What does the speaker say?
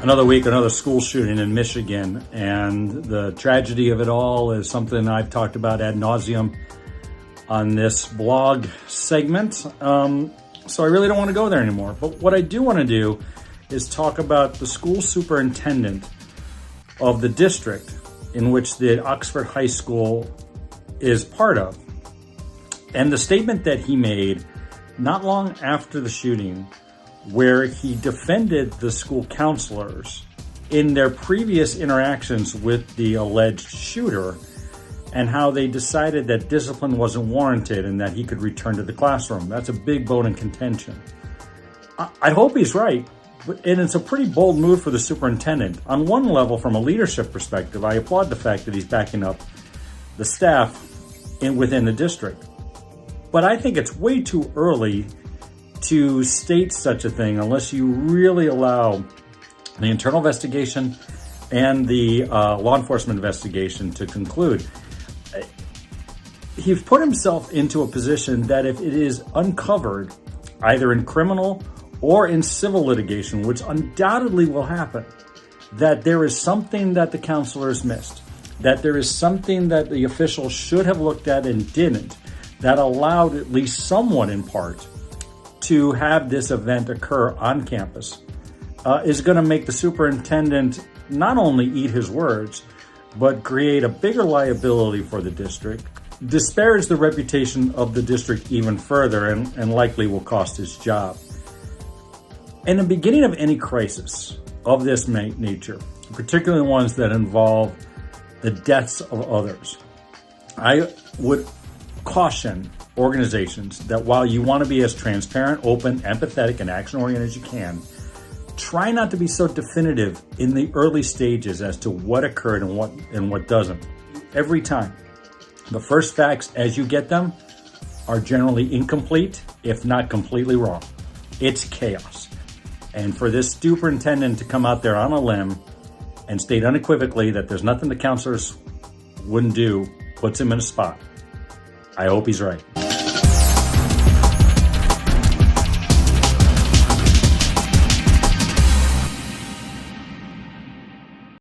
Another week, another school shooting in Michigan, and the tragedy of it all is something I've talked about ad nauseum on this blog segment. So I really don't want to go there anymore. But what I do want to do is talk about the school superintendent of the district in which the Oxford High School is part of. And the statement that he made not long after the shooting, where he defended the school counselors in their previous interactions with the alleged shooter and how they decided that discipline wasn't warranted and that he could return to the classroom. That's a big bone in contention. I hope he's right, and it's a pretty bold move for the superintendent. On one level, from a leadership perspective, I applaud the fact that he's backing up the staff within the district. But I think it's way too early to state such a thing unless you really allow the internal investigation and the law enforcement investigation to conclude. He's put himself into a position that if it is uncovered, either in criminal or in civil litigation, which undoubtedly will happen, that there is something that the counselors missed, that there is something that the officials should have looked at and didn't, that allowed at least someone in part to have this event occur on campus, is going to make the superintendent not only eat his words, but create a bigger liability for the district, disparage the reputation of the district even further, and likely will cost his job. In the beginning of any crisis of this nature, particularly ones that involve the deaths of others, I would caution organizations that while you want to be as transparent, open, empathetic, and action-oriented as you can, try not to be so definitive in the early stages as to what occurred and what doesn't. Every time, the first facts as you get them are generally incomplete, if not completely wrong. It's chaos. And for this superintendent to come out there on a limb and state unequivocally that there's nothing the counselors wouldn't do puts him in a spot. I hope he's right.